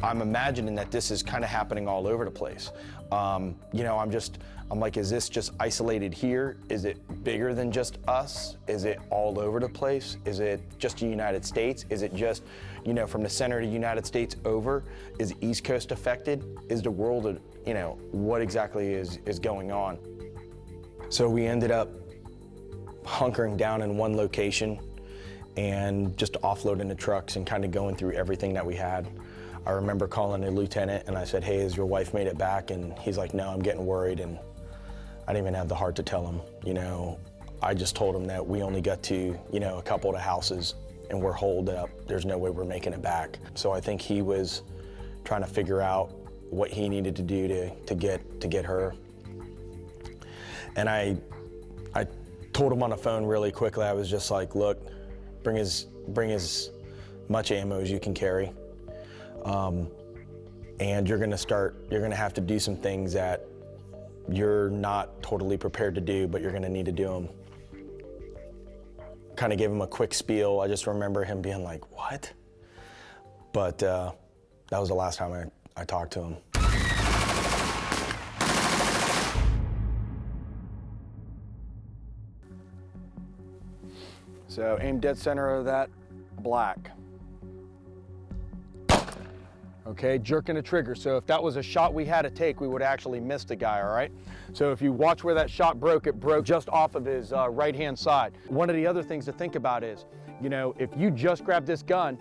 I'm imagining that this is kind of happening all over the place. You know, I'm like, is this just isolated here? Is it bigger than just us? Is it all over the place? Is it just the United States? Is it just, you know, from the center of the United States over? Is the East Coast affected? Is the world, you know, what exactly is going on? So we ended up hunkering down in one location and just offloading the trucks and kind of going through everything that we had. I remember calling the lieutenant and I said, hey, has your wife made it back? And he's like, no, I'm getting worried. And I didn't even have the heart to tell him, you know. I just told him that we only got to, you know, a couple of the houses and we're holed up. There's no way we're making it back. So I think he was trying to figure out what he needed to do to get her. And I told him on the phone really quickly. I was just like, look, bring as much ammo as you can carry. And you're gonna have to do some things that you're not totally prepared to do, but you're gonna need to do them. Kind of gave him a quick spiel. I just remember him being like, what? But that was the last time I talked to him. So aim dead center of that black. Okay, jerking the trigger. So if that was a shot we had to take, we would actually miss the guy, all right? So if you watch where that shot broke, it broke just off of his right-hand side. One of the other things to think about is, you know, if you just grab this gun,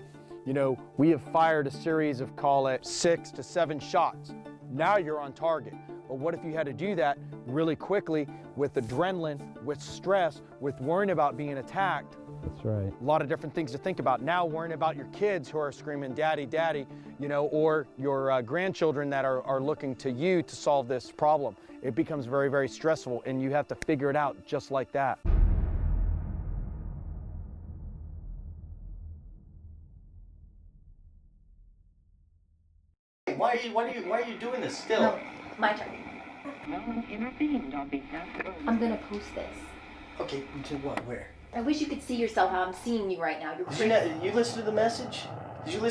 you know, we have fired a series of, call it 6 to 7 shots. Now you're on target. But what if you had to do that really quickly with adrenaline, with stress, with worrying about being attacked? That's right. A lot of different things to think about. Now worrying about your kids who are screaming, daddy, daddy, you know, or your grandchildren that are looking to you to solve this problem. It becomes very, very stressful and you have to figure it out just like that. Why are you doing this still? No, my turn. I'm gonna post this. Okay, to what? Where? I wish you could see yourself how I'm seeing you right now. You're crazy. You listen to the message? Did you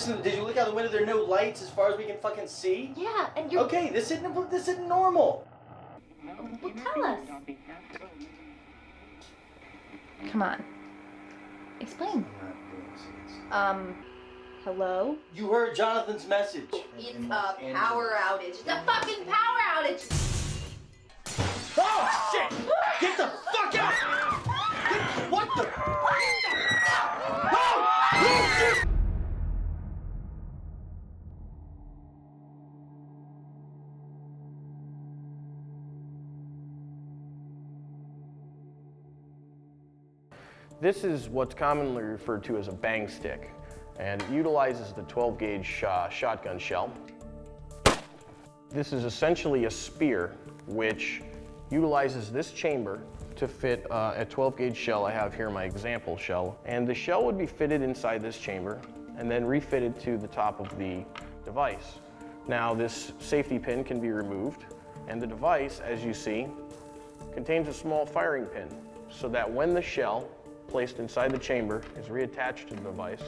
look out the window? There are no lights as far as we can fucking see? Yeah, and you're... Okay, this isn't normal. Well, tell us. Come on. Explain. Hello? You heard Jonathan's message. It's a power outage. It's a fucking power outage! Oh, shit! Get the fuck out! What the? Oh, shit! This is what's commonly referred to as a bang stick, and it utilizes the 12-gauge shotgun shell. This is essentially a spear which utilizes this chamber to fit a 12-gauge shell. I have here my example shell, and the shell would be fitted inside this chamber and then refitted to the top of the device. Now this safety pin can be removed, and the device, as you see, contains a small firing pin so that when the shell placed inside the chamber is reattached to the device,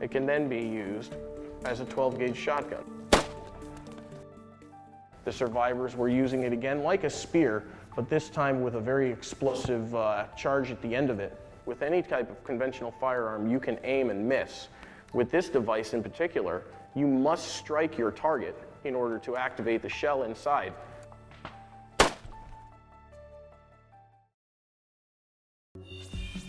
it can then be used as a 12-gauge shotgun. The survivors were using it again like a spear, but this time with a very explosive charge at the end of it. With any type of conventional firearm, you can aim and miss. With this device in particular, you must strike your target in order to activate the shell inside.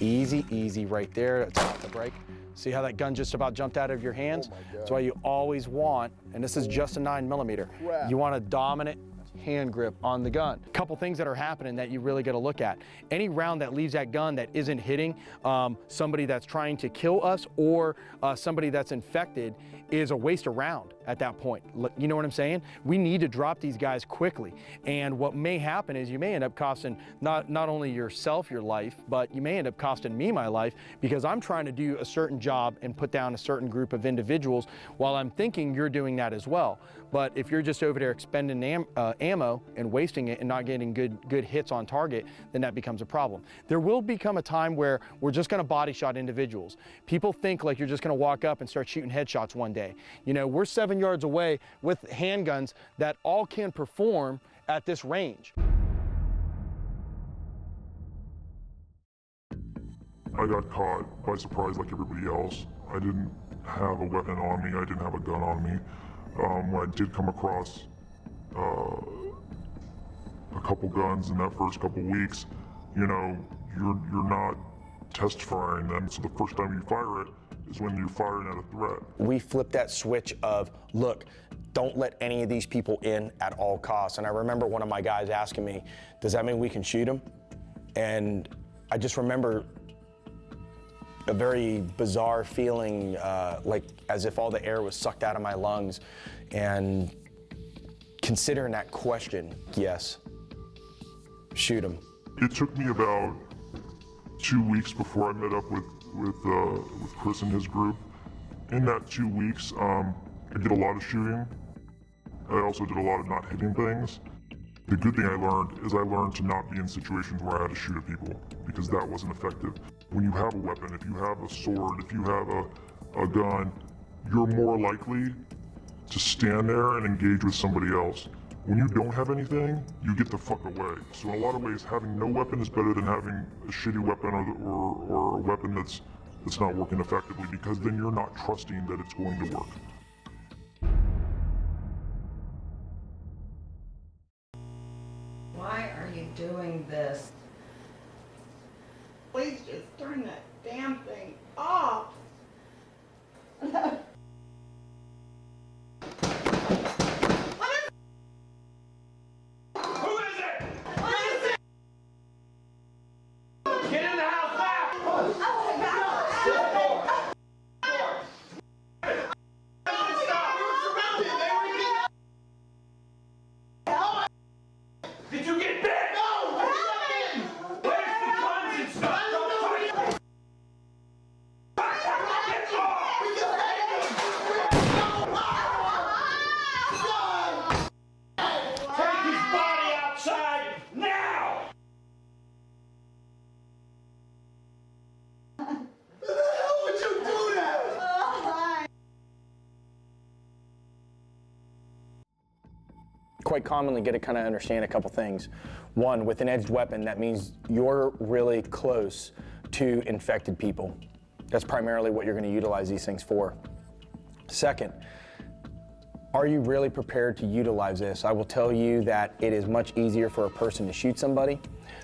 Easy, easy right there. That's off the brake. See how that gun just about jumped out of your hands? That's why you always want, and this is just a 9mm, you want a dominant hand grip on the gun. A couple things that are happening that you really got to look at. Any round that leaves that gun that isn't hitting somebody that's trying to kill us or somebody that's infected is a waste of round at that point. You know what I'm saying? We need to drop these guys quickly. And what may happen is you may end up costing not only yourself your life, but you may end up costing me my life because I'm trying to do a certain job and put down a certain group of individuals while I'm thinking you're doing that as well. But if you're just over there expending ammo and wasting it and not getting good hits on target, then that becomes a problem. There will become a time where we're just gonna body shot individuals. People think like you're just gonna walk up and start shooting headshots one day. You know, we're 7 yards away with handguns that all can perform at this range. I got caught by surprise like everybody else. I didn't have a weapon on me, I didn't have a gun on me. When I did come across a couple guns in that first couple weeks, you know, you're not test firing them, so the first time you fire it is when you're firing at a threat. We flipped that switch of, look, don't let any of these people in at all costs. And I remember one of my guys asking me, does that mean we can shoot them? And I just remember a very bizarre feeling, like as if all the air was sucked out of my lungs. And considering that question, yes, shoot them. It took me about 2 weeks before I met up with Chris and his group. In that 2 weeks, I did a lot of shooting. I also did a lot of not hitting things. The good thing I learned is I learned to not be in situations where I had to shoot at people, because that wasn't effective. When you have a weapon, if you have a sword, if you have a gun, you're more likely to stand there and engage with somebody else. When you don't have anything, you get the fuck away. So in a lot of ways, having no weapon is better than having a shitty weapon or a weapon that's not working effectively, because then you're not trusting that it's going to work. Why are you doing this? Please just turn that damn thing off. Did you get bit? No! Where's the guns and stuff? Get off! Take his body outside now! Quite commonly get to kind of understand a couple things. One, with an edged weapon, that means you're really close to infected people. That's primarily what you're going to utilize these things for. Second, are you really prepared to utilize this? I will tell you that it is much easier for a person to shoot somebody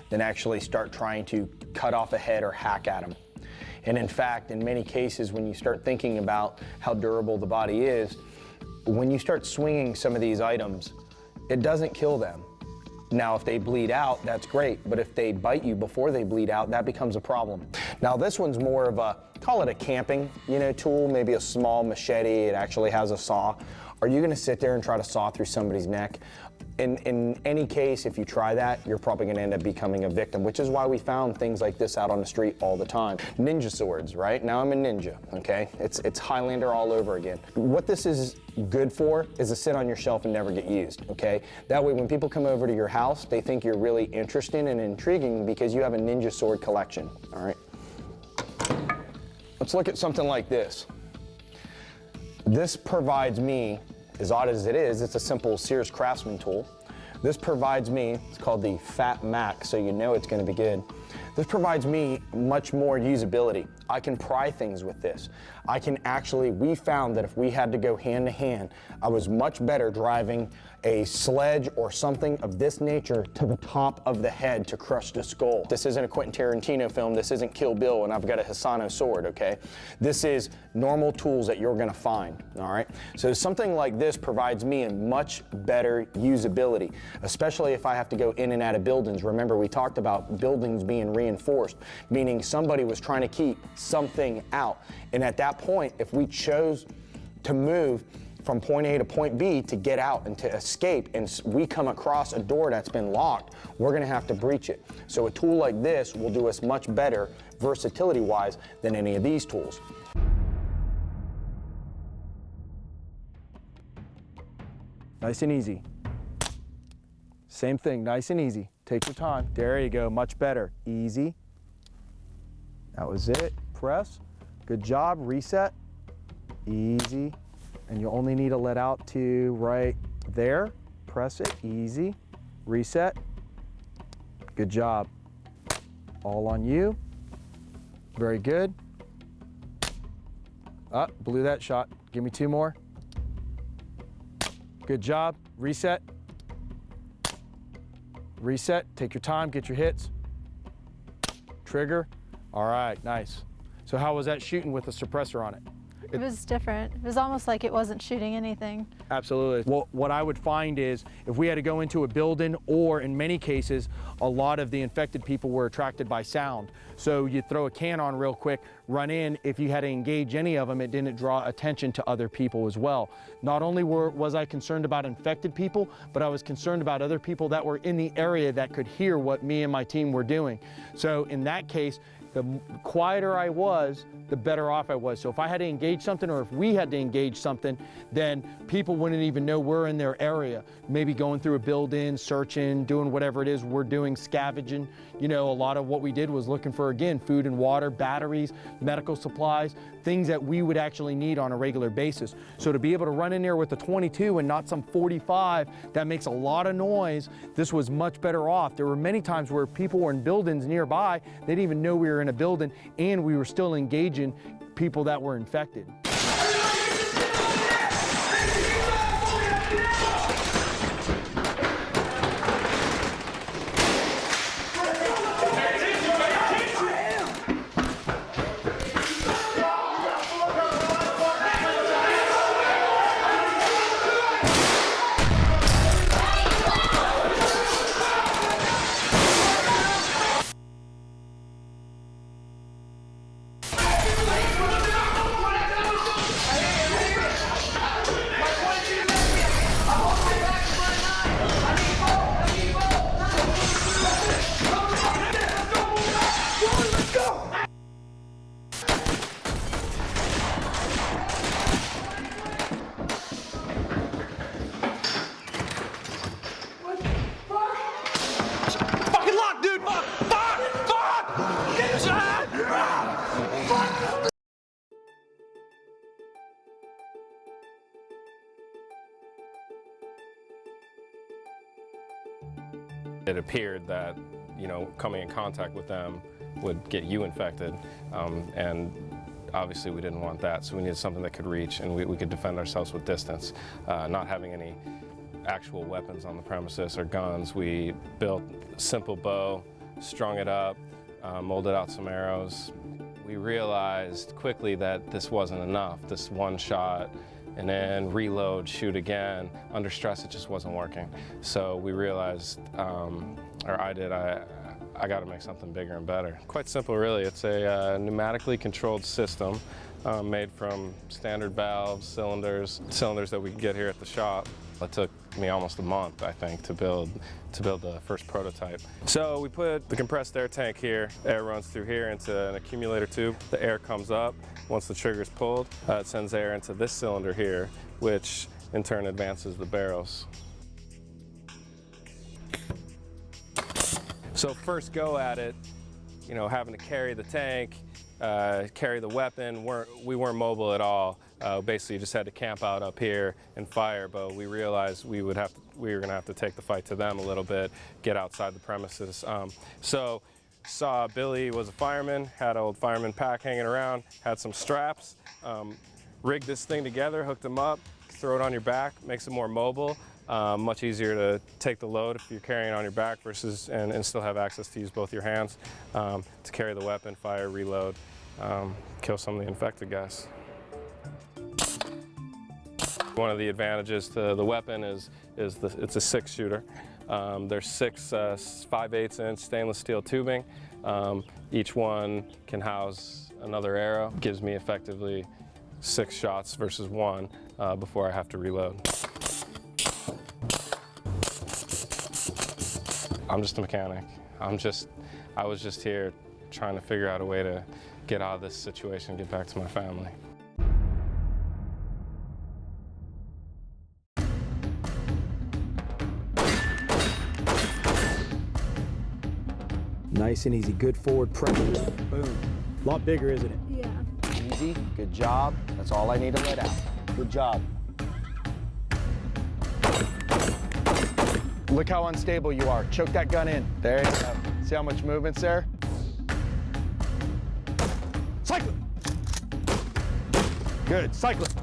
than actually start trying to cut off a head or hack at them. And in fact, in many cases, when you start thinking about how durable the body is, when you start swinging some of these items, it doesn't kill them. Now, if they bleed out, that's great, but if they bite you before they bleed out, that becomes a problem. Now, this one's more of a, call it a camping, tool, maybe a small machete. It actually has a saw. Are you gonna sit there and try to saw through somebody's neck? In any case, if you try that, you're probably gonna end up becoming a victim, which is why we found things like this out on the street all the time. Ninja swords, right? Now I'm a ninja, okay? It's Highlander all over again. What this is good for is to sit on your shelf and never get used, okay? That way when people come over to your house, they think you're really interesting and intriguing because you have a ninja sword collection, all right? Let's look at something like this. This provides me, as odd as it is, it's a simple Sears Craftsman tool. This provides me, it's called the Fat Mac, so you know it's gonna be good. This provides me much more usability. I can pry things with this. I can actually, we found that if we had to go hand to hand, I was much better driving a sledge or something of this nature to the top of the head to crush the skull. This isn't a Quentin Tarantino film, this isn't Kill Bill and I've got a Hisano sword, okay? This is normal tools that you're gonna find, all right? So something like this provides me a much better usability, especially if I have to go in and out of buildings. Remember, we talked about buildings being reinforced, meaning somebody was trying to keep something out. And at that point, if we chose to move from point A to point B to get out and to escape, and we come across a door that's been locked, we're gonna have to breach it. So a tool like this will do us much better versatility-wise than any of these tools. Nice and easy. Same thing, nice and easy. Take your time. There you go, much better. Easy. That was it. Press. Good job. Reset. Easy. And you only need to let out to right there. Press it. Easy. Reset. Good job. All on you. Very good. Blew that shot. Give me 2 more. Good job. Reset. Reset. Take your time. Get your hits. Trigger. All right, nice. So how was that shooting with the suppressor on it? It was different. It was almost like it wasn't shooting anything. Absolutely. Well, what I would find is if we had to go into a building, or in many cases, a lot of the infected people were attracted by sound. So you throw a can on real quick, run in. If you had to engage any of them, it didn't draw attention to other people as well. Not only was I concerned about infected people, but I was concerned about other people that were in the area that could hear what me and my team were doing. So in that case, the quieter I was, the better off I was. So if I had to engage something, or if we had to engage something, then people wouldn't even know we're in their area. Maybe going through a building, searching, doing whatever it is we're doing, scavenging. You know, a lot of what we did was looking for, again, food and water, batteries, medical supplies, things that we would actually need on a regular basis. So to be able to run in there with a 22 and not some 45 that makes a lot of noise, this was much better off. There were many times where people were in buildings nearby, they didn't even know we were in a building, and we were still engaging people that were infected. Fucking lock, dude! Fuck! Fuck! Fuck! Get inside! Fuck! It appeared that, you know, coming in contact with them would get you infected, and obviously we didn't want that, so we needed something that could reach and we could defend ourselves with distance. Not having any actual weapons on the premises or guns, we built a simple bow, strung it up, molded out some arrows. We realized quickly that this wasn't enough, this one shot, and then reload, shoot again. Under stress, it just wasn't working. So we realized, or I did, I got to make something bigger and better. Quite simple, really. It's a pneumatically controlled system made from standard valves, cylinders that we can get here at the shop. It took me almost a month, I think, to build the first prototype. So we put the compressed air tank here. Air runs through here into an accumulator tube. The air comes up. Once the trigger is pulled, it sends air into this cylinder here, which in turn advances the barrels. So first go at it, you know, having to carry the tank, carry the weapon, we weren't mobile at all. Basically just had to camp out up here and fire, but we realized we were gonna have to take the fight to them a little bit, get outside the premises. So saw Billy was a fireman, had an old fireman pack hanging around, had some straps, rigged this thing together, hooked them up, throw it on your back, makes it more mobile. Much easier to take the load if you're carrying it on your back versus and still have access to use both your hands to carry the weapon, fire, reload, kill some of the infected guys. One of the advantages to the weapon is it's a 6-shooter. There's 6 5/8-inch stainless steel tubing. Each one can house another arrow. Gives me effectively 6 shots versus 1 before I have to reload. I'm just a mechanic. I was just here trying to figure out a way to get out of this situation and get back to my family. Nice and easy. Good forward pressure. Boom. A lot bigger, isn't it? Yeah. Easy. Good job. That's all I need to let out. Good job. Look how unstable you are. Choke that gun in. There you go. See how much movement's there? Cycle it. Good. Cycle it.